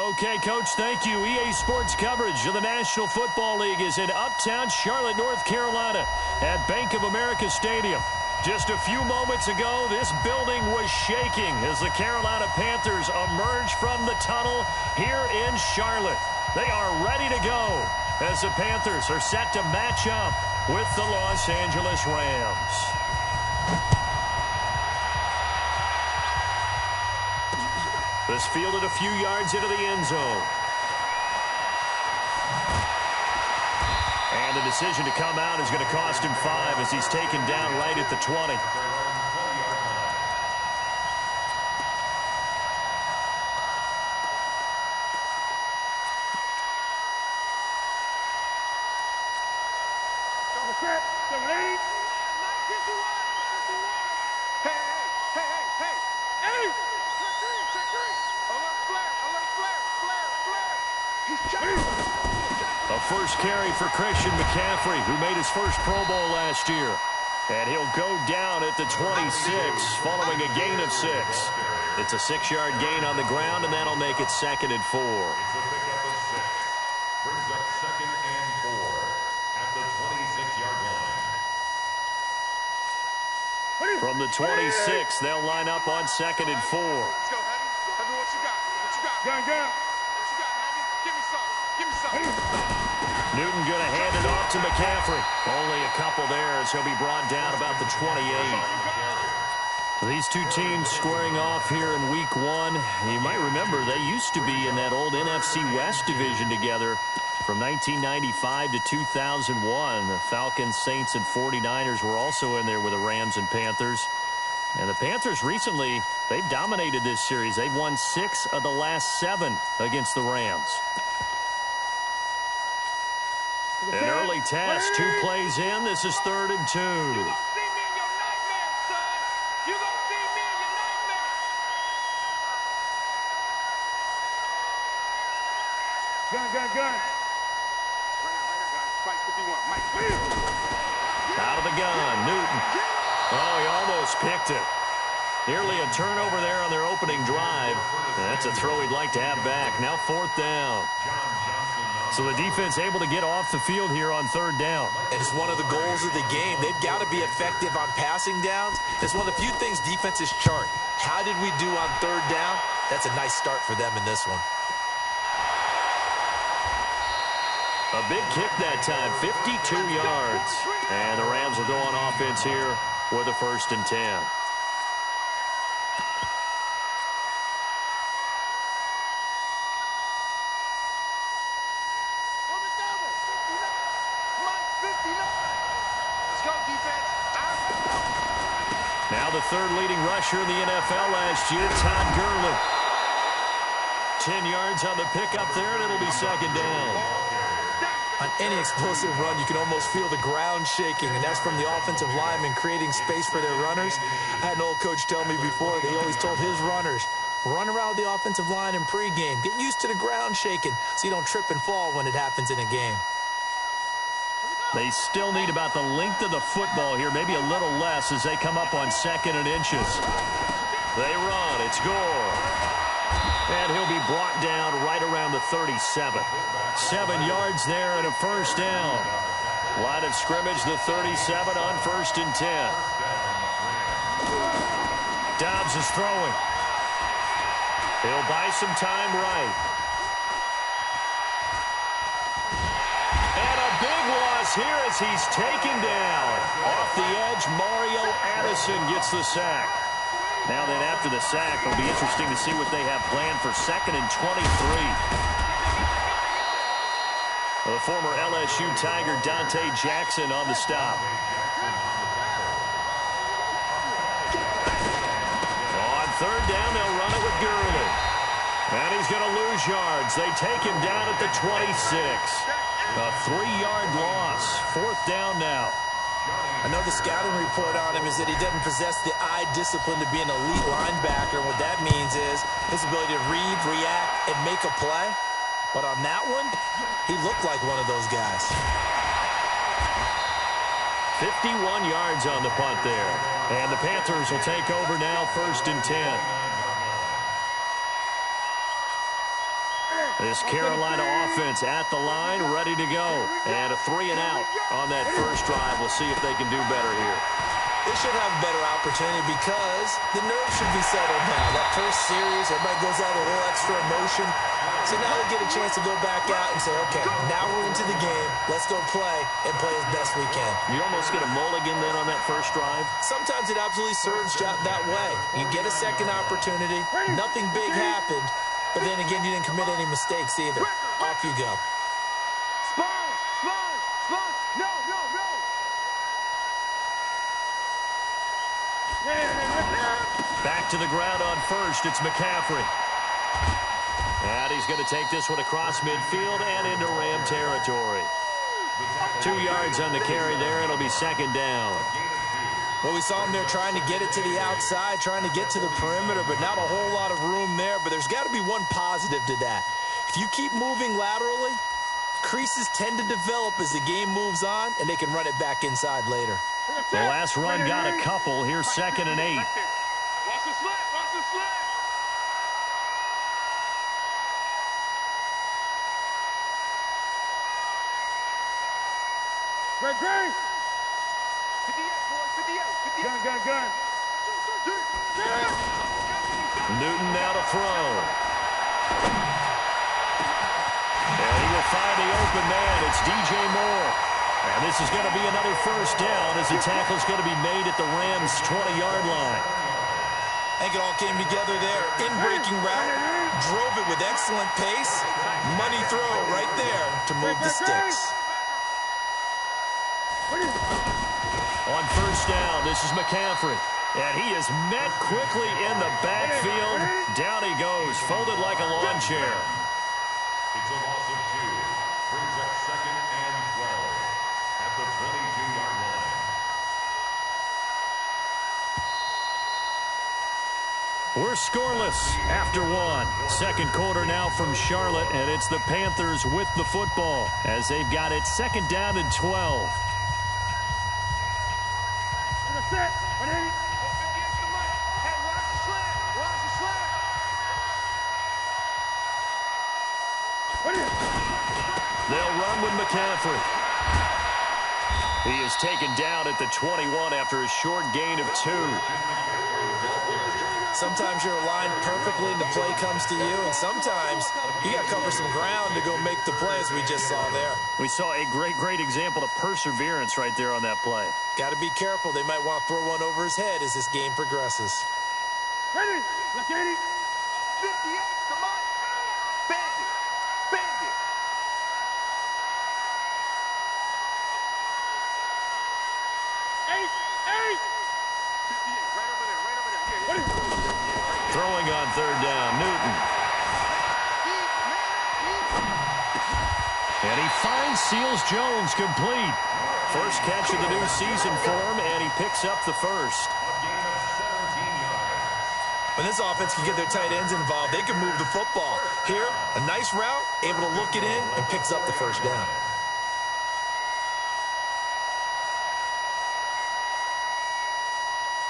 Okay, Coach, thank you. EA Sports coverage of the National Football League is in uptown Charlotte, North Carolina at Bank of America Stadium. Just a few moments ago, this building was shaking as the Carolina Panthers emerge from the tunnel here in Charlotte. They are ready to go as the Panthers are set to match up with the Los Angeles Rams. This fielded a few yards into the end zone. And the decision to come out is going to cost him 5 as he's taken down right at the 20. A first carry for Christian McCaffrey, who made his first Pro Bowl last year. And he'll go down at the 26 following a gain of 6. It's a 6-yard gain on the ground, and that'll make it 2nd and 4. Brings up 2nd and 4 at the 26-yard line. From the 26, they'll line up on 2nd and 4. Let's go, Heavy. Heavy, what you got? What you got? Gun. What you got, Heavy? Give me some. Give me some. Newton going to hand it off to McCaffrey. Only a couple there as he'll be brought down about the 28. These two teams squaring off here in week 1. You might remember they used to be in that old NFC West division together from 1995 to 2001. The Falcons, Saints, and 49ers were also in there with the Rams and Panthers. And the Panthers recently, they've dominated this series. They've won 6 of the last 7 against the Rams. An early test, 2 plays in. This is 3rd and 2. You gonna see me in your nightmares, son. You gonna see me in your nightmares. Gun. Right now, Out of the gun, Newton. Oh, he almost picked it. Nearly a turnover there on their opening drive. That's a throw he'd like to have back. Now 4th down. So the defense able to get off the field here on 3rd down. And it's one of the goals of the game. They've got to be effective on passing downs. It's one of the few things defenses chart. How did we do on 3rd down? That's a nice start for them in this one. A big kick that time, 52 yards. And the Rams will go on offense here with a 1st and 10. Now the 3rd leading rusher in the NFL last year, Todd Gurley. 10 yards on the pickup there, and it'll be 2nd down. On any explosive run, you can almost feel the ground shaking, and that's from the offensive linemen creating space for their runners. I had an old coach tell me before, he always told his runners, run around the offensive line in pregame. Get used to the ground shaking so you don't trip and fall when it happens in a game. They still need about the length of the football here, maybe a little less as they come up on 2nd and inches. They run. It's Gore. And he'll be brought down right around the 37. 7 yards there and a 1st down. Line of scrimmage, the 37 on 1st and 10. Dobbs is throwing. He'll buy some time right. And a big loss here as he's taken down. Off the edge, Mario Addison gets the sack. Now then, after the sack, it'll be interesting to see what they have planned for 2nd and 23. The former LSU Tiger Dante Jackson on the stop. On 3rd down, they'll run it with Gurley. And he's going to lose yards. They take him down at the 26. A 3-yard loss. 4th down now. I know the scouting report on him is that he doesn't possess the eye discipline to be an elite linebacker. What that means is his ability to read, react, and make a play. But on that one, he looked like one of those guys. 51 yards on the punt there. And the Panthers will take over now, 1st and 10. This Carolina offense at the line, ready to go. And a 3-and-out on that first drive. We'll see if they can do better here. They should have a better opportunity because the nerves should be settled now. That first series, everybody goes out with a little extra emotion. So now they get a chance to go back out and say, okay, now we're into the game. Let's go play and play as best we can. You almost get a mulligan then on that first drive? Sometimes it absolutely serves that way. You get a second opportunity. Nothing big happened. But then again, you didn't commit any mistakes either. Off you go. Back to the ground on first. It's McCaffrey. And he's going to take this one across midfield and into Ram territory. 2 yards on the carry there. It'll be second down. Well, we saw him there trying to get it to the outside, trying to get to the perimeter, but not a whole lot of room there. But there's got to be one positive to that. If you keep moving laterally, creases tend to develop as the game moves on, and they can run it back inside later. The last run got a couple. Here's 2nd and 8. Watch the slant. Watch the slant. Great. 58, boys. 58. Gun. Newton now to throw. And he will find the open man. It's DJ Moore. And this is going to be another first down as the tackle's going to be made at the Rams' 20-yard line. I think it all came together there. In-breaking route, drove it with excellent pace. Money throw right there to move the sticks. On first down, this is McCaffrey. And he is met quickly in the backfield. Down he goes, folded like a lawn chair. It's a loss of 2. Brings up 2nd and 12 at the 22-yard line. We're scoreless after one. Second quarter now from Charlotte, and it's the Panthers with the football as they've got it 2nd down and 12. They'll run with McCaffrey. He is taken down at the 21 after a short gain of 2. Sometimes you're aligned perfectly and the play comes to you, and sometimes you got to cover some ground to go make the play, as we just saw there. We saw a great example of perseverance right there on that play. Got to be careful. They might want to throw one over his head as this game progresses. Ready. Look at it. 58. Come on. Bang it. 58. Right over there. Yeah. Throwing on 3rd down, Newton. And he finds Seals Jones complete. First catch of the new season for him, and he picks up the first. When this offense can get their tight ends involved, they can move the football. Here, a nice route, able to look it in, and picks up the first down.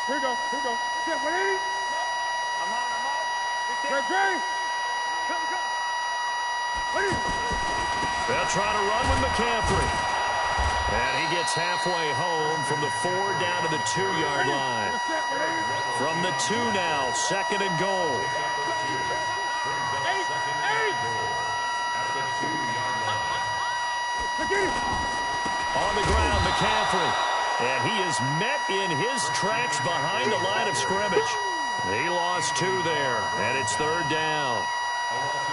Here we go. Yeah, 180. I'm on. Great. Here we go. 180. They'll try to run with McCaffrey. And he gets halfway home from the 4 down to the 2-yard line. From the 2 now, 2nd and goal. 8. On the ground, McCaffrey. And he is met in his tracks behind the line of scrimmage. He lost 2 there, and it's 3rd down.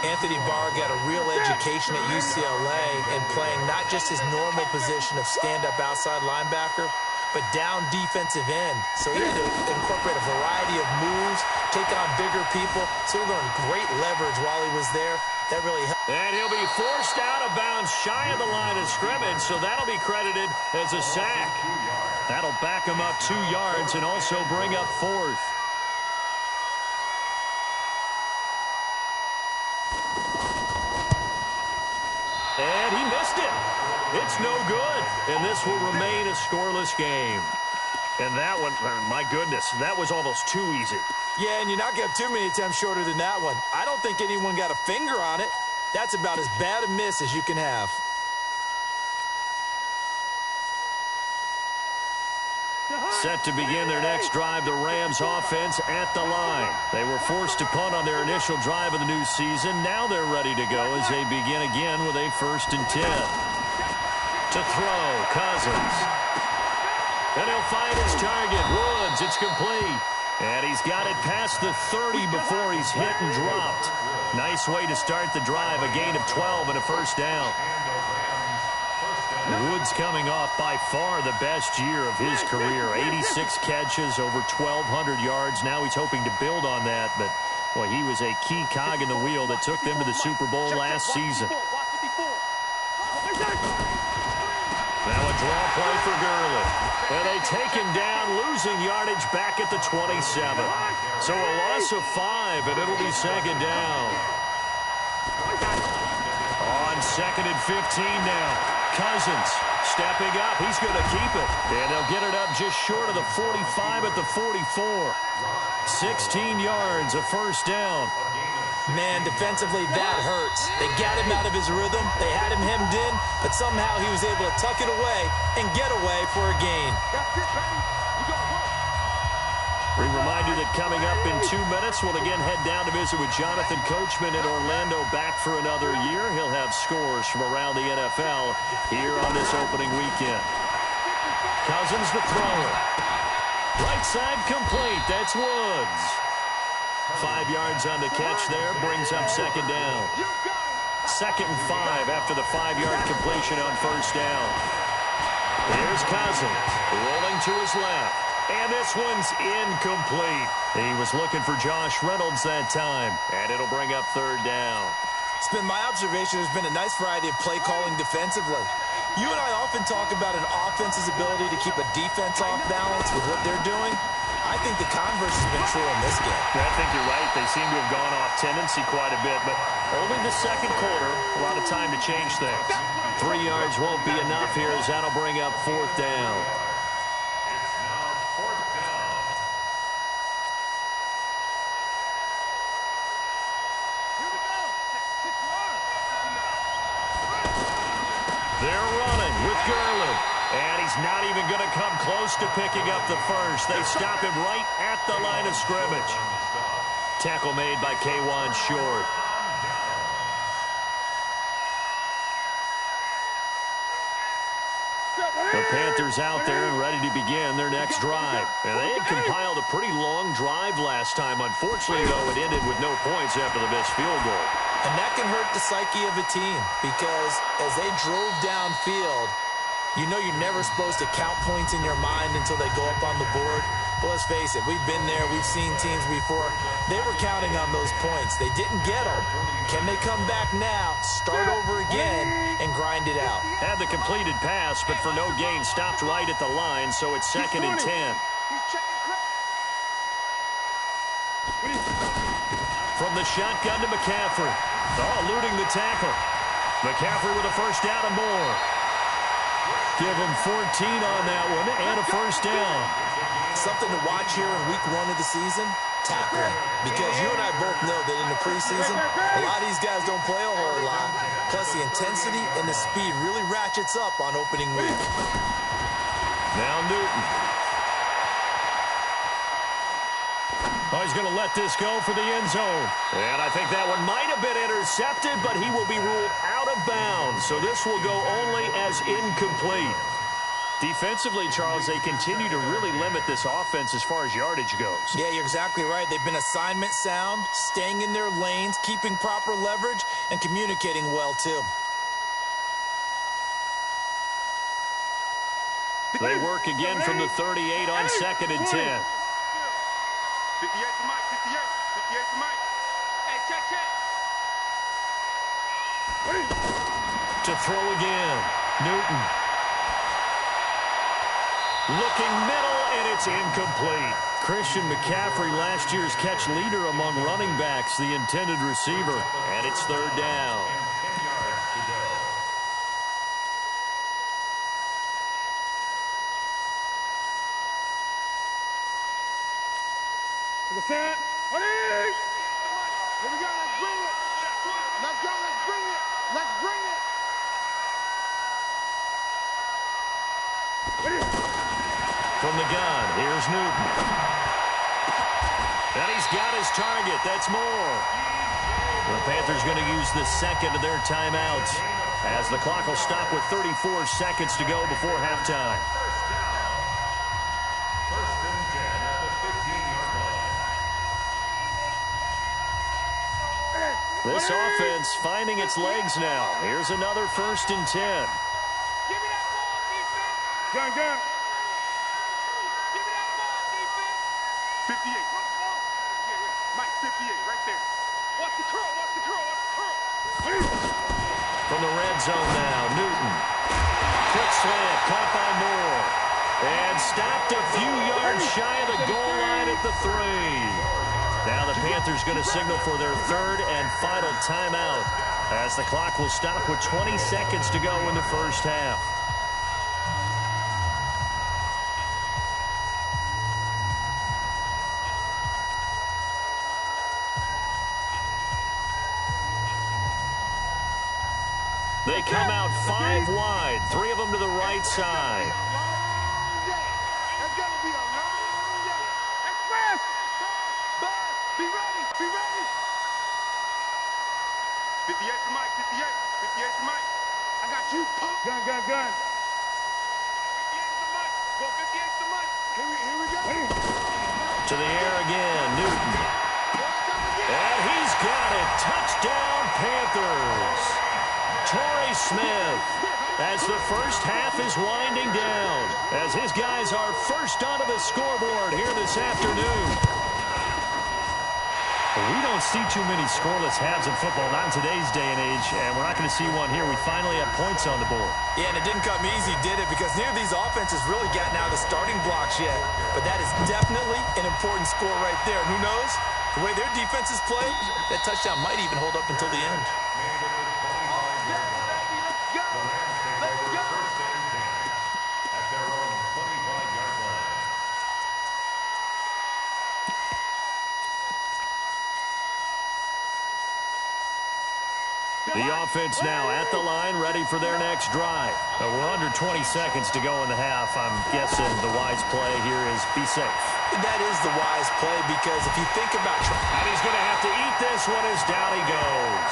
Anthony Barr got a real education at UCLA and playing not just his normal position of stand-up outside linebacker, but down defensive end. So he had to incorporate a variety of moves, take on bigger people. So he learned great leverage while he was there. That really helped. And he'll be forced out of bounds shy of the line of scrimmage, so that'll be credited as a sack. That'll back him up 2 yards and also bring up 4th. And he missed it. It's no good. And this will remain a scoreless game. And that one, my goodness, that was almost too easy. Yeah, and you're not going to have too many attempts shorter than that one. I don't think anyone got a finger on it. That's about as bad a miss as you can have. Set to begin their next drive, the Rams offense at the line. They were forced to punt on their initial drive of the new season. Now they're ready to go as they begin again with a 1st and 10. To throw, Cousins. And he'll find his target, Woods. It's complete. And he's got it past the 30 before he's hit and dropped. Nice way to start the drive, a gain of 12 and a 1st down. Woods coming off by far the best year of his career. 86 catches, over 1,200 yards. Now he's hoping to build on that, but well, he was a key cog in the wheel that took them to the Super Bowl last season. Now a draw play for Gurley. And they take him down, losing yardage back at the 27. So a loss of 5, and it'll be 2nd down. On 2nd and 15 now. Cousins stepping up. He's going to keep it. And they'll get it up just short of the 45 at the 44. 16 yards, a 1st down. Man, defensively, that hurts. They got him out of his rhythm. They had him hemmed in, but somehow he was able to tuck it away and get away for a gain. We remind you that coming up in 2 minutes, we'll again head down to visit with Jonathan Coachman in Orlando, back for another year. He'll have scores from around the NFL here on this opening weekend. Cousins the thrower. Right side complete. That's Woods. 5 yards on the catch there, brings up 2nd down. 2nd and 5 after the 5-yard completion on 1st down. Here's Cousins rolling to his left. And this one's incomplete. He was looking for Josh Reynolds that time. And it'll bring up 3rd down. It's been my observation there's been a nice variety of play calling defensively. You and I often talk about an offense's ability to keep a defense off balance with what they're doing. I think the converse has been true in this game. I think you're right. They seem to have gone off tendency quite a bit, but only the 2nd quarter, a lot of time to change things. 3 yards won't be enough here as that'll bring up 4th down. They're running with Gurley. And he's not even going to come close to picking up the 1st. They stop him right at the line of scrimmage. Tackle made by K'Wan Short. The Panthers out there and ready to begin their next drive. And they had compiled a pretty long drive last time. Unfortunately, though, it ended with no points after the missed field goal. And that can hurt the psyche of a team because as they drove downfield, you know you're never supposed to count points in your mind until they go up on the board. But let's face it, we've been there. We've seen teams before. They were counting on those points. They didn't get them. Can they come back now, start over again, and grind it out? Had the completed pass, but for no gain, stopped right at the line, so it's 2nd and 10. From the shotgun to McCaffrey. Oh, eluding the tackle. McCaffrey with a 1st down and more. Give him 14 on that one and a 1st down. Something to watch here in week 1 of the season, tackling. Because you and I both know that in the preseason, a lot of these guys don't play a whole lot. Plus the intensity and the speed really ratchets up on opening week. Now Newton. Oh, he's going to let this go for the end zone. And I think that one might have been intercepted, but he will be ruled out of bounds. So this will go only as incomplete. Defensively, Charles, they continue to really limit this offense as far as yardage goes. Yeah, you're exactly right. They've been assignment sound, staying in their lanes, keeping proper leverage, and communicating well, too. They work again from the 38 on 2nd and 10. 58 to Mike, 58 to Mike. Hey, check. To throw again, Newton. Looking middle, and it's incomplete. Christian McCaffrey, last year's catch leader among running backs, the intended receiver. And it's 3rd down. To the set. Here we go, let's bring it. Let's go. Let's bring it. Let's bring it. From the gun, here's Newton. And he's got his target. That's Moore. The Panthers going to use the second of their timeouts as the clock will stop with 34 seconds to go before halftime. First and 10 at the 15-yard line. This offense finding its legs now. Here's another first and 10. Give me that ball, defense. Gun. Give me that ball, defense. 58. Yeah. Mike, 58, right there. Watch the curl. From the red zone now, Newton. Quick slant, caught by Moore. And stopped a few yards shy of the goal line at the 3. Now the Panthers going to signal for their third and final timeout as the clock will stop with 20 seconds to go in the first half. They come out 5 wide, 3 of them to the right side. It's going to be a long day. Express! Bud, be ready. 58 to Mike, 58 to Mike. I got you, pump. Gun. 58 to Mike. Go 58 to Mike. Here we go. To the air again, Newton. And he's got it. Touchdown, Panthers. Torrey Smith, as the first half is winding down, as his guys are first onto the scoreboard here this afternoon. We don't see too many scoreless halves in football, not in today's day and age, and we're not going to see one here. We finally have points on the board. Yeah, and it didn't come easy, did it? Because neither of these offenses really gotten out of the starting blocks yet. But that is definitely an important score right there. And who knows? The way their defenses play, that touchdown might even hold up until the end. The offense now at the line, ready for their next drive. We're under 20 seconds to go in the half. I'm guessing the wise play here is be safe. That is the wise play, because if you think about... And he's going to have to eat this one as down he goes.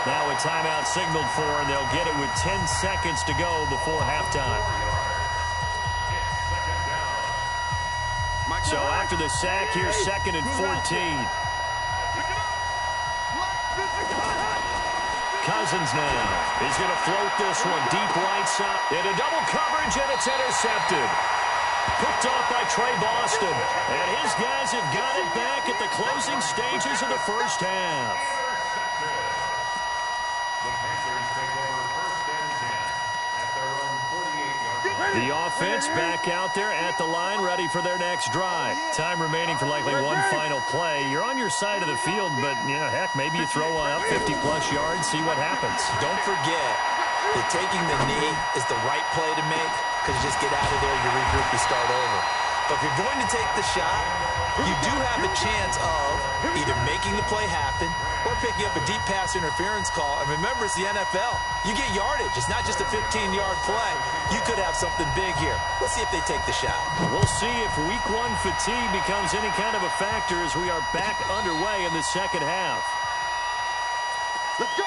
Now a timeout signaled for, and they'll get it with 10 seconds to go before halftime. So after the sack, here's second and 14. Cousins now. He's going to float this one deep right side. Into double coverage, and it's intercepted. Picked off by Trey Boston. And his guys have got it back at the closing stages of the first half. The Panthers take over first and 10 at their own 48-yard line. The offense back out there at the line, ready for their next drive. Time remaining for likely one final play. You're on your side of the field, but, you know, heck, maybe you throw one up 50-plus yards, see what happens. Don't forget that taking the knee is the right play to make, because you just get out of there, you regroup, you start over. But if you're going to take the shot, you do have a chance of either making the play happen or picking up a deep pass interference call. And remember, it's the NFL. You get yardage. It's not just a 15-yard play. You could have something big here. Let's see if they take the shot. We'll see if week one fatigue becomes any kind of a factor as we are back underway in the second half. Let's go.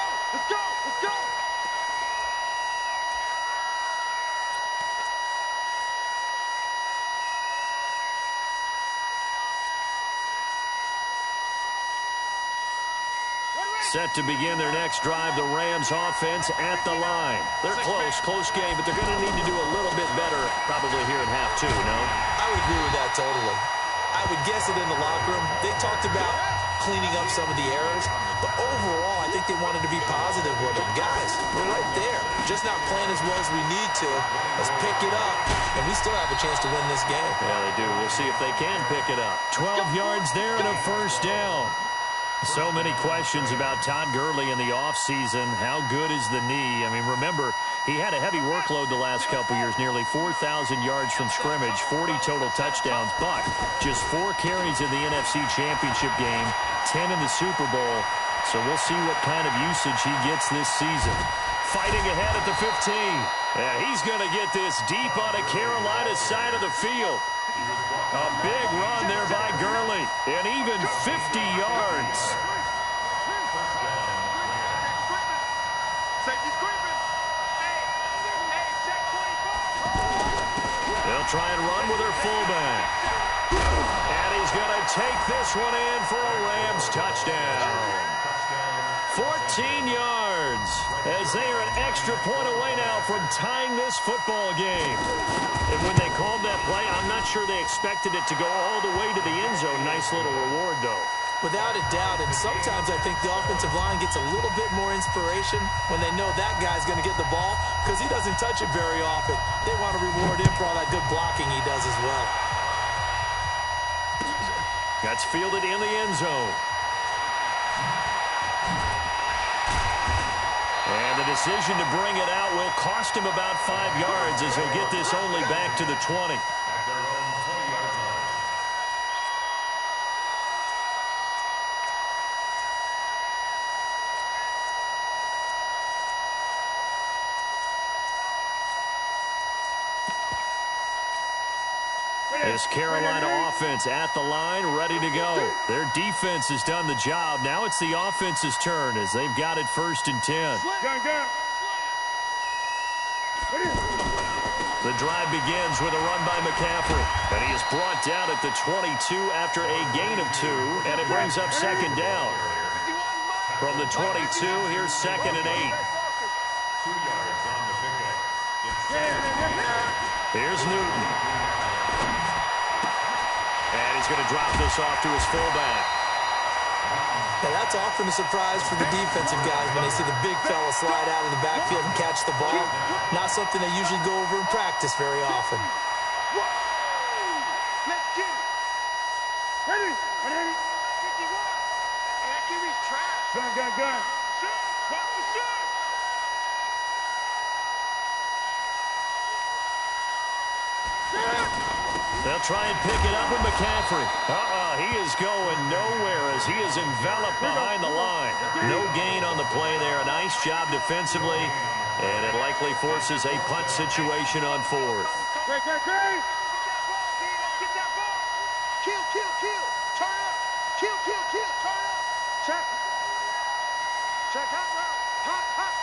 Set to begin their next drive, the Rams offense at the line. They're close game, but they're going to need to do a little bit better probably here in half two, no? I would agree with that totally. I would guess that in the locker room, they talked about cleaning up some of the errors, but overall, I think they wanted to be positive with them. Guys, we're right there. Just not playing as well as we need to. Let's pick it up, and we still have a chance to win this game. Yeah, they do. We'll see if they can pick it up. 12 yards there and a first down. So many questions about Todd Gurley in the offseason. How good is the knee? I mean, remember, he had a heavy workload the last couple years, nearly 4,000 yards from scrimmage, 40 total touchdowns, but just 4 carries in the NFC Championship game, 10 in the Super Bowl. so we'll see what kind of usage he gets this season. Fighting ahead at the 15. And he's going to get this deep on a Carolina side of the field. A big run there by Gurley. And even 50 yards. They'll try and run with their fullback. And he's going to take this one in for a Rams touchdown. 14 yards as they are an extra point away now from tying this football game. And when they called that play, I'm not sure they expected it to go all the way to the end zone. Nice little reward, though. Without a doubt, and sometimes I think the offensive line gets a little bit more inspiration when they know that guy's going to get the ball because he doesn't touch it very often. They want to reward him for all that good blocking he does as well. That's fielded in the end zone. And the decision to bring it out will cost him about 5 yards as he'll get this only back to the 20. This Carolina offense at the line, ready to go. Their defense has done the job. Now it's the offense's turn as they've got it 1st and 10. The drive begins with a run by McCaffrey. And he is brought down at the 22 after a gain of 2. And it brings up 2nd down. From the 22, here's 2nd and 8. 2 yards on the pickup. Here's Newton. And he's going to drop this off to his fullback. Now that's often a surprise for the defensive guys when they see the big fella slide out of the backfield and catch the ball. Not something they usually go over in practice very often. Let's get it. Ready? 151. And that QB's trash. Gun. Shoot. Watch the shoot. They'll try and pick it up with McCaffrey. He is going nowhere as he is enveloped behind the line. No gain on the play there. A nice job defensively, and it likely forces a punt situation on 4th. Great. Get that ball. Kill. Turn up. Kill. Turn up. Check hot route. Hot.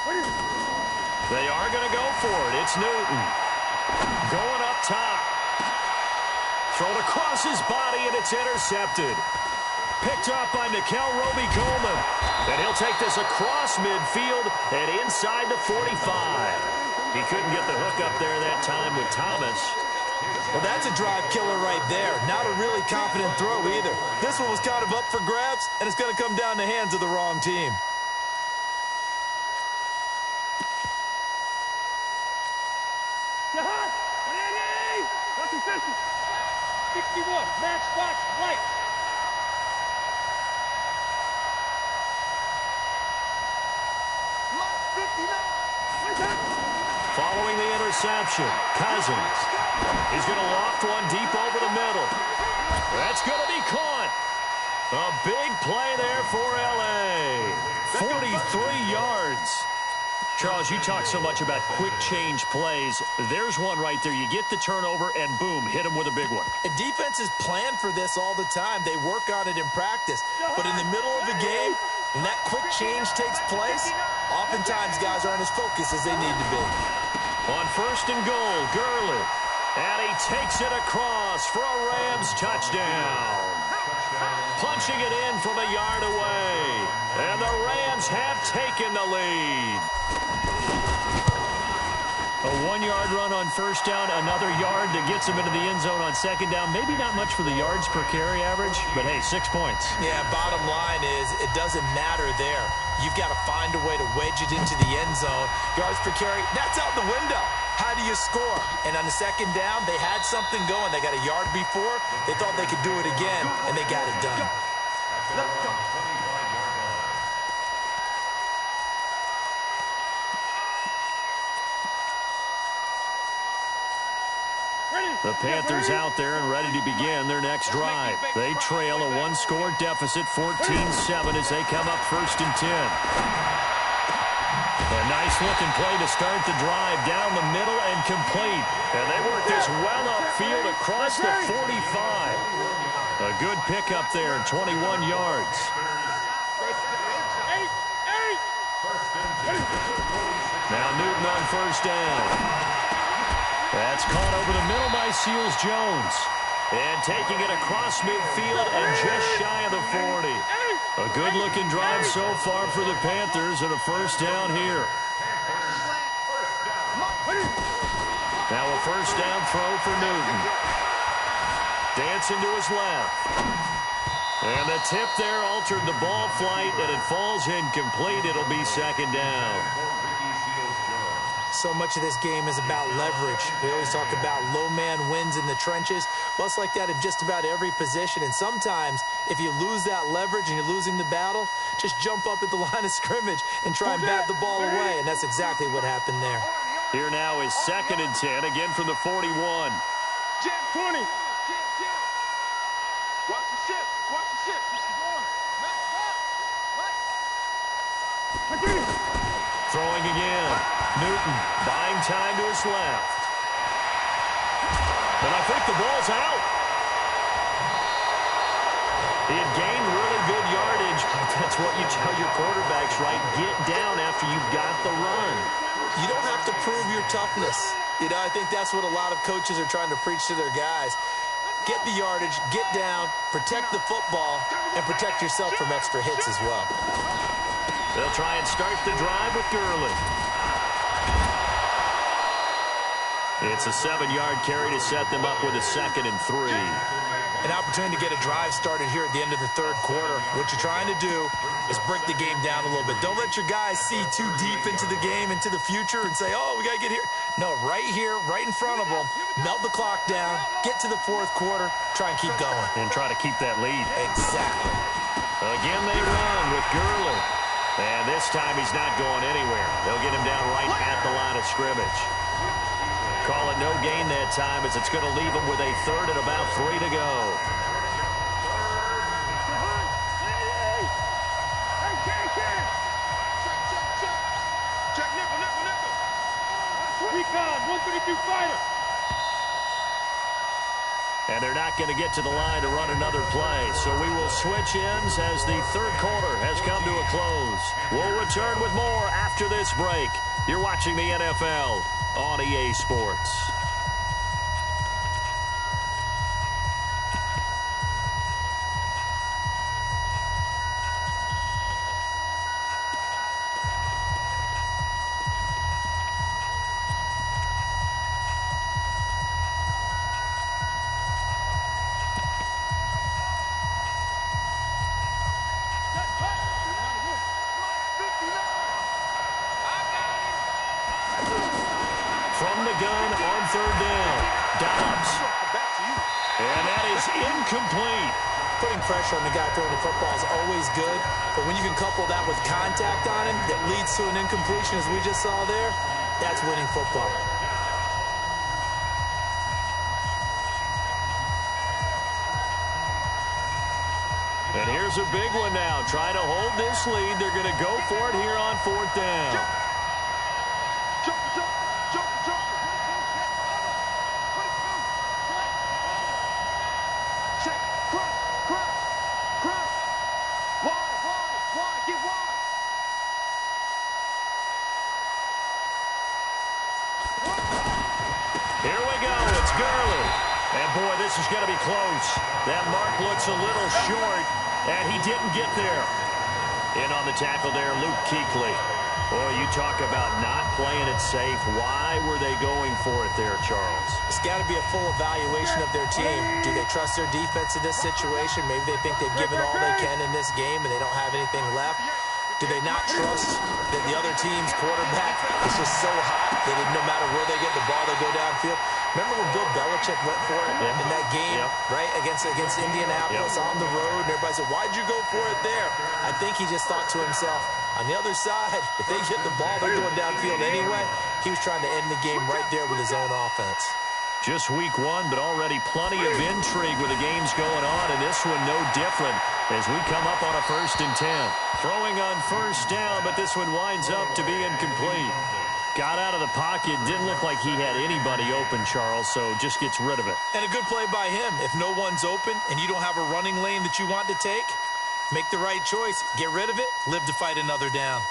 What is it? They are going to go for it. It's Newton. Going up top. Thrown across his body, and it's intercepted. Picked up by Nickel Roby-Coleman. And he'll take this across midfield and inside the 45. He couldn't get the hook up there that time with Thomas. Well, that's a drive killer right there. Not a really confident throw either. This one was kind of up for grabs, and it's going to come down the hands of the wrong team. Watch his session. 61. Matchbox light. Lock 59. Following the interception, Cousins. He's going to loft one deep over the middle. That's going to be caught. A big play there for L.A. 43 yards. Charles, you talk so much about quick change plays. There's one right there. You get the turnover, and boom, hit him with a big one. And defenses plan for this all the time. They work on it in practice. But in the middle of a game, when that quick change takes place, oftentimes guys aren't as focused as they need to be. On 1st and goal, Gurley. And he takes it across for a Rams touchdown. Punching it in from a yard away. And the Rams have taken the lead. A 1-yard run on 1st down, another yard that gets him into the end zone on 2nd down. Maybe not much for the yards per carry average, but hey, 6 points. Yeah, bottom line is it doesn't matter there. You've got to find a way to wedge it into the end zone. Yards per carry, that's out the window. How do you score? And on the 2nd down, they had something going. They got a yard before. They thought they could do it again, and they got it done. Let's go. Ready? The Panthers out there and ready to begin their next drive. They trail a one-score deficit, 14-7, as they come up 1st and 10. A nice-looking play to start the drive down the middle and complete. And they work this well upfield across the 45. A good pickup there, 21 yards. Now Newton on 1st down. That's caught over the middle by Seals-Jones. And taking it across midfield and just shy of the 40. A good-looking drive so far for the Panthers and a 1st down here. Now a 1st down throw for Newton. Dancing to his left. And the tip there altered the ball flight, and it falls incomplete. It'll be 2nd down. So much of this game is about leverage. We always talk about low man wins in the trenches. Well, it's like that in just about every position. And sometimes, if you lose that leverage and you're losing the battle, just jump up at the line of scrimmage and try and bat the ball away. And that's exactly what happened there. Here now is 2nd and 10, again from the 41. Jam 20. Watch the ship. Watch the ship. Throwing again. Newton buying time to his left. And I think the ball's out. He had gained really good yardage. That's what you tell your quarterbacks, right? Get down after you've got the run. You don't have to prove your toughness. You know, I think that's what a lot of coaches are trying to preach to their guys. Get the yardage, get down, protect the football, and protect yourself from extra hits as well. They'll try and start the drive with Gurley. It's a 7-yard carry to set them up with a 2nd and 3. An opportunity to get a drive started here at the end of the 3rd quarter. What you're trying to do is break the game down a little bit. Don't let your guys see too deep into the game, into the future, and say, oh, we got to get here. No, right here, right in front of them, melt the clock down, get to the 4th quarter, try and keep going. And try to keep that lead. Exactly. Again, they run with Gurley. And this time he's not going anywhere. They'll get him down right at the line of scrimmage. Call it no gain that time, as it's going to leave him with a 3rd and about 3 to go. Check nickel. Recon, 132 fighter. And they're not going to get to the line to run another play. So we will switch ends as the 3rd quarter has come to a close. We'll return with more after this break. You're watching the NFL on EA Sports. From the gun on 3rd down, Dobbs. And that is incomplete. Putting pressure on the guy throwing the football is always good, but when you can couple that with contact on him that leads to an incompletion, as we just saw there, that's winning football. And here's a big one now. Trying to hold this lead. They're going to go for it here on 4th down. Here we go. It's Gurley. And, boy, this is going to be close. That mark looks a little short, and he didn't get there. In on the tackle there, Luke Kuechly. Boy, you talk about not playing it safe. Why were they going for it there, Charles? It's got to be a full evaluation of their team. Do they trust their defense in this situation? Maybe they think they've given all they can in this game and they don't have anything left. Do they not trust that the other team's quarterback is just so hot that no matter where they get the ball, they go downfield? Remember when Bill Belichick went for it in that game, right, against Indianapolis on the road, and everybody said, why'd you go for it there? I think he just thought to himself, on the other side, if they get the ball, they're going downfield anyway. He was trying to end the game right there with his own offense. Just week one, but already plenty of intrigue with the games going on, and this one no different as we come up on a 1st and 10. Throwing on 1st down, but this one winds up to be incomplete. Got out of the pocket, didn't look like he had anybody open, Charles, so just gets rid of it. And a good play by him. If no one's open and you don't have a running lane that you want to take, make the right choice. Get rid of it, live to fight another down.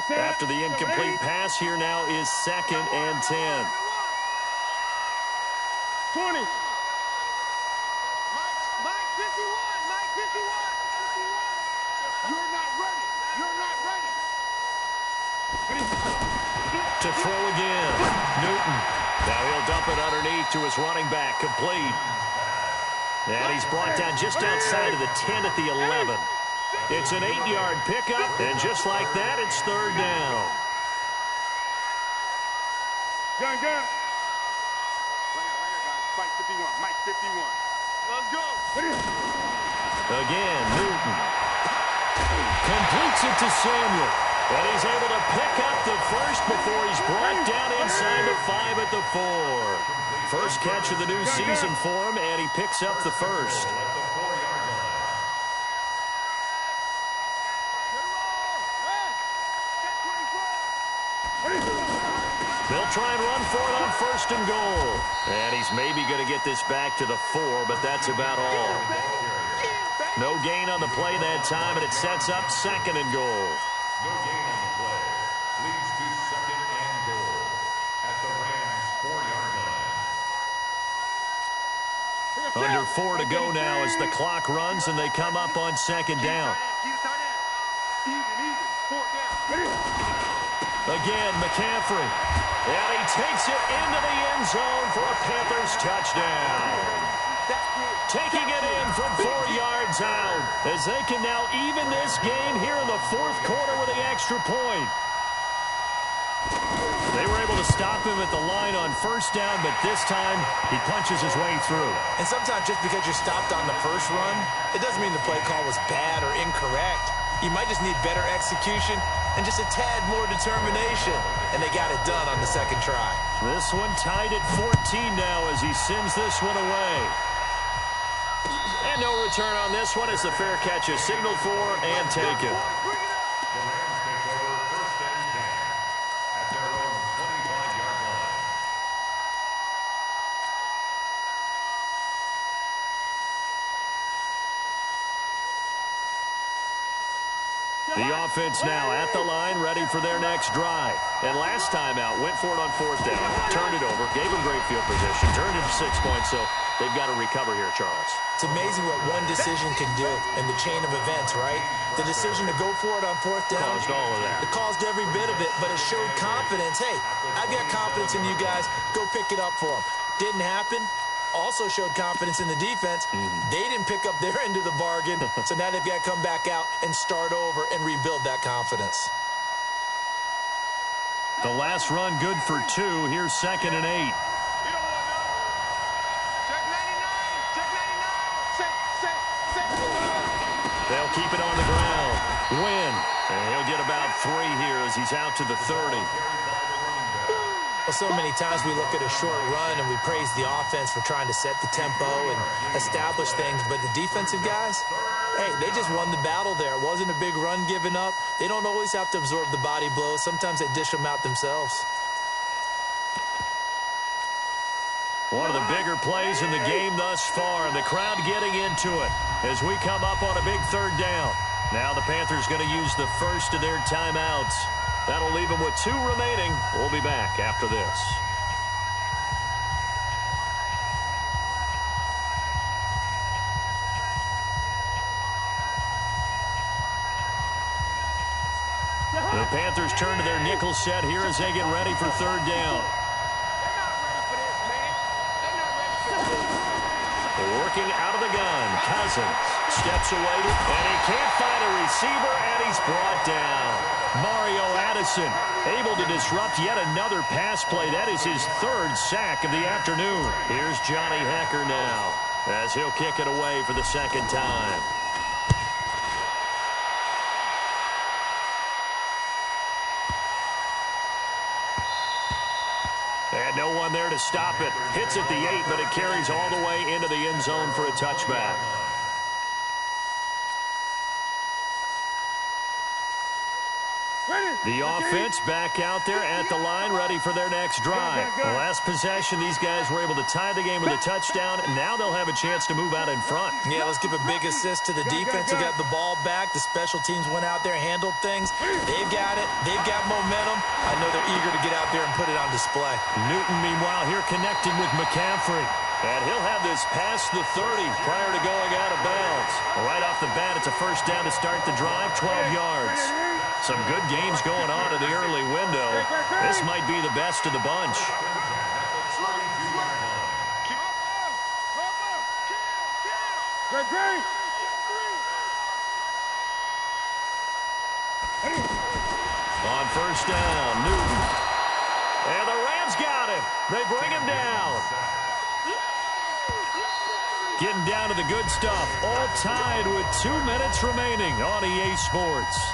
After the incomplete pass, here now is 2nd and 10. 20. Mike 51. Mike 51. You're not ready. You're not ready. To throw again. Newton. Now he'll dump it underneath to his running back. Complete. And he's brought down just outside of the 10 at the 11. It's an 8-yard pickup, and just like that, it's 3rd down. Gun. Right here, guys. Mike 51. Mike 51. Let's go. Again, Newton. Completes it to Samuel. And he's able to pick up the first before he's brought down inside the 5 at the 4. First catch of the new season for him, and he picks up the first. They'll try and run for it on 1st and goal. And he's maybe going to get this back to the 4, but that's about all. No gain on the play that time, and it sets up 2nd and goal. No gain on the play. Leads to 2nd and goal at the Rams' 4-yard line. Under 4 to go now as the clock runs, and they come up on 2nd down. Even. 4th down. Again, McCaffrey. And he takes it into the end zone for a Panthers touchdown. Taking it in from 4 yards out as they can now even this game here in the 4th quarter with the extra point. They were able to stop him at the line on 1st down, but this time he punches his way through. And sometimes just because you're stopped on the first run, it doesn't mean the play call was bad or incorrect. You might just need better execution and just a tad more determination. And they got it done on the 2nd try. This one tied at 14 now as he sends this one away. And no return on this one as the fair catch is signaled for and taken. The Rams take over 1st and 10 at their own 25-yard line. The offense now at the line, ready for their next drive. And last time out, went for it on 4th down, turned it over, gave them great field position, turned it to 6 points, so they've got to recover here, Charles. It's amazing what one decision can do in the chain of events, right? The decision to go for it on 4th down. Caused all of that. It caused every bit of it, but it showed confidence. Hey, I've got confidence in you guys. Go pick it up for them. Didn't happen. Also showed confidence in the defense. They didn't pick up their end of the bargain, so now they've got to come back out and start over and rebuild that confidence. The last run good for 2. Here's 2nd and 8. They'll keep it on the ground. Win. And he'll get about 3 here as he's out to the 30. Well, so many times we look at a short run and we praise the offense for trying to set the tempo and establish things, but the defensive guys, hey, they just won the battle there. It wasn't a big run given up. They don't always have to absorb the body blows. Sometimes they dish them out themselves. One of the bigger plays in the game thus far, and the crowd getting into it as we come up on a big 3rd down. Now the Panthers going to use the first of their timeouts. That'll leave them with 2 remaining. We'll be back after this. The Panthers turn to their nickel set here as they get ready for 3rd down. Working out of the gun. Cousins steps away, and he can't find a receiver, and he's brought down. Mario Addison able to disrupt yet another pass play. That is his third sack of the afternoon. Here's Johnny Hecker now as he'll kick it away for the second time. And no one there to stop it. Hits at the 8, but it carries all the way into the end zone for a touchback. The offense back out there at the line, ready for their next drive. The last possession, these guys were able to tie the game with a touchdown. Now they'll have a chance to move out in front. Yeah, let's give a big assist to the defense who got the ball back. The special teams went out there, handled things. They've got it. They've got momentum. I know they're eager to get out there and put it on display. Newton, meanwhile, here connecting with McCaffrey. And he'll have this past the 30 prior to going out of bounds. Right off the bat, it's a first down to start the drive, 12 yards. Some good games going on in the early window. This might be the best of the bunch. On first down, Newton. And the Rams got him. They bring him down. Getting down to the good stuff. All tied with 2 minutes remaining on EA Sports.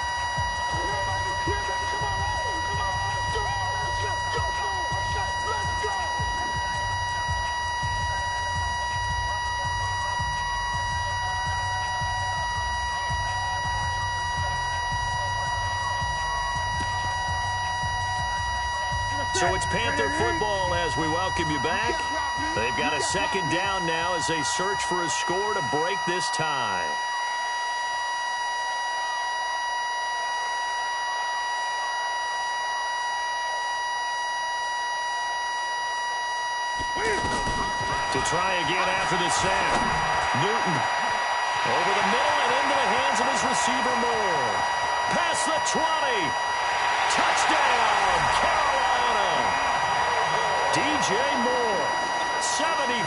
So it's Panther football as we welcome you back. They've got a second down now as they search for a score to break this tie. To try again after the sack. Newton over the middle and into the hands of his receiver Moore. Past the 20. Touchdown, Carolina. DJ Moore, 75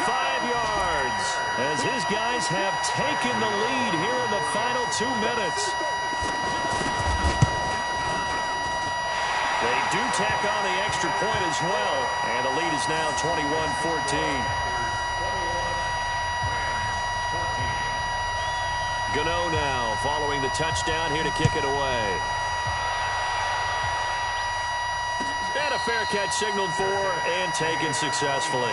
yards, as his guys have taken the lead here in the final 2 minutes. They do tack on the extra point as well, and the lead is now 21-14. Gano now following the touchdown here to kick it away. And a fair catch signaled for and taken successfully.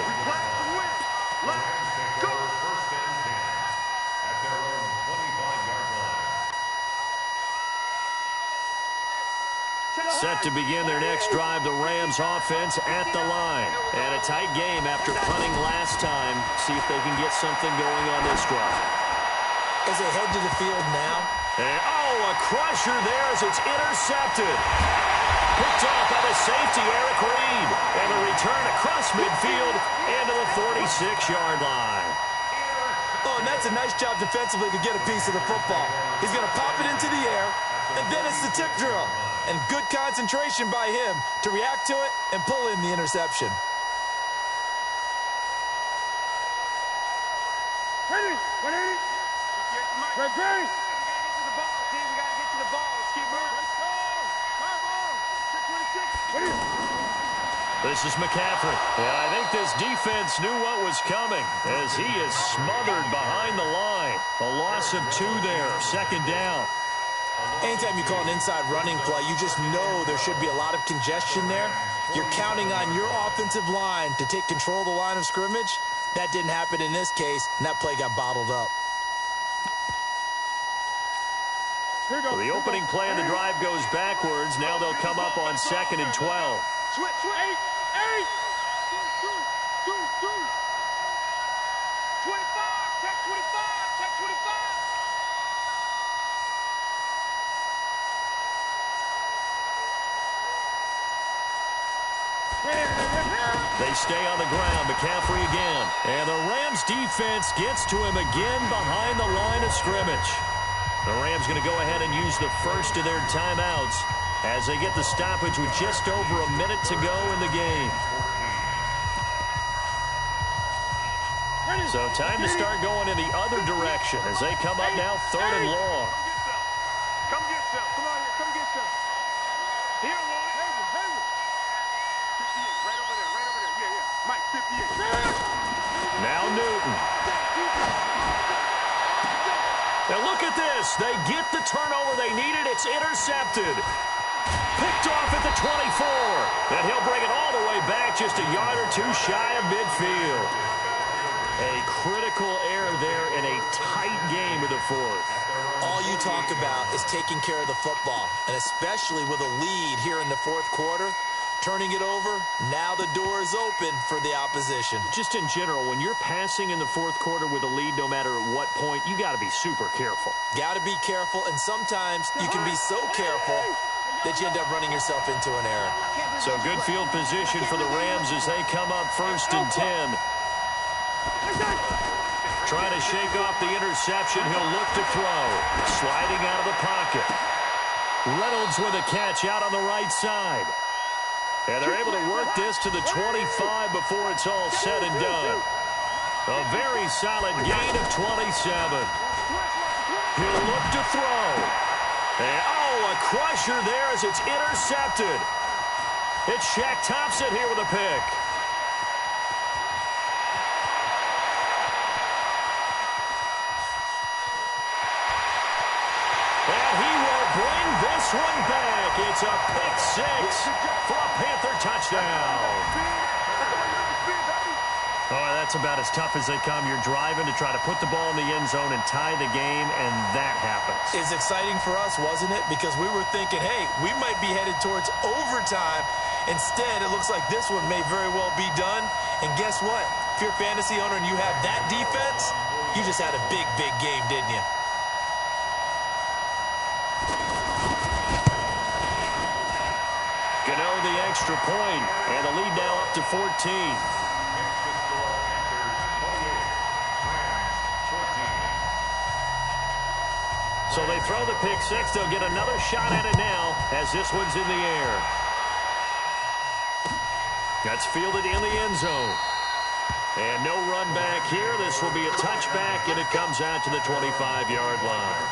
Set to begin their next drive, the Rams offense at the line. And a tight game after punting last time. See if they can get something going on this drive. As they head to the field now. And, oh, a crusher there as it's intercepted. Picked off by the safety, Eric Reed. And a return across midfield into the 46-yard line. Oh, and that's a nice job defensively to get a piece of the football. He's going to pop it into the air, and then it's the tip drill. And good concentration by him to react to it and pull in the interception. Ready? Ready? We gotta get to the ball, team. We gotta get to the ball. Let's keep moving. Let's go. This is McCaffrey. And I think this defense knew what was coming as he is smothered behind the line. A loss of 2 there. Second down. Anytime you call an inside running play, you just know there should be a lot of congestion there. You're counting on your offensive line to take control of the line of scrimmage. That didn't happen in this case, and that play got bottled up. So the opening play of the drive goes backwards. Now they'll come up on 2nd and 12. Switch. 8. 25. Check 25. Check 25. They stay on the ground. McCaffrey again. And the Rams defense gets to him again behind the line of scrimmage. The Rams going to go ahead and use the first of their timeouts as they get the stoppage with just over a minute to go in the game. Ready? So time to start going in the other direction as they come up now 3rd and long. Come get some. Come on here. Come get some. He don't want it. 58. Right over there. Right over there. Yeah, yeah. Mike, 58. Now Newton. Now look at this. They get the turnover they needed. It's intercepted. Picked off at the 24. And he'll bring it all the way back just a yard or two shy of midfield. A critical error there in a tight game in the 4th. All you talk about is taking care of the football, and especially with a lead here in the 4th quarter. Turning it over, now the door is open for the opposition. Just in general, when you're passing in the 4th quarter with a lead, no matter at what point, you got to be super careful. Got to be careful, and sometimes you can be so careful that you end up running yourself into an error. So good field position for the Rams as they come up 1st and 10. Trying to shake off the interception. He'll look to throw. Sliding out of the pocket. Reynolds with a catch out on the right side. And they're able to work this to the 25 before it's all said and done. A very solid gain of 27. He'll look to throw. And, a crusher there as it's intercepted. It's Shaq Thompson here with a pick. And he will bring this one back. It's a pick 6 for a Panther touchdown. Oh, that's about as tough as they come. You're driving to try to put the ball in the end zone and tie the game, and that happens. It's exciting for us, wasn't it? Because we were thinking, hey, we might be headed towards overtime. Instead, it looks like this one may very well be done. And guess what? If you're a fantasy owner and you have that defense, you just had a big, big game, didn't you? Gano the extra point, and the lead now up to 14. So they throw the pick 6. They'll get another shot at it now as this one's in the air. That's fielded in the end zone. And no run back here. This will be a touchback, and it comes out to the 25-yard line.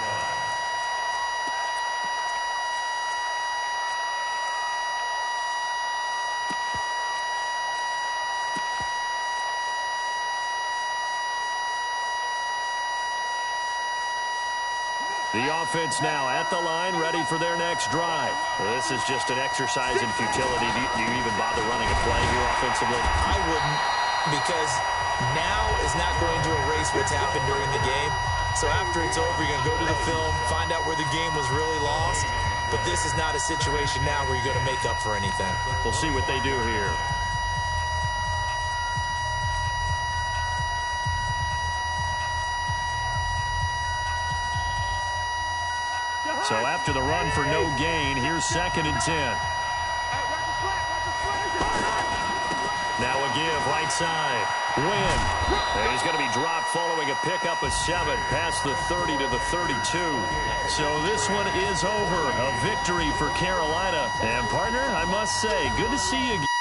The offense now at the line, ready for their next drive. Well, this is just an exercise in futility. Do you even bother running a play here offensively? I wouldn't, because now is not going to erase what's happened during the game. So after it's over, you're going to go to the film, find out where the game was really lost. But this is not a situation now where you're going to make up for anything. We'll see what they do here. So after the run for no gain, here's 2nd and 10. Now a give, right side. Win. And he's going to be dropped following a pickup of 7 past the 30 to the 32. So this one is over. A victory for Carolina. And partner, I must say, good to see you again.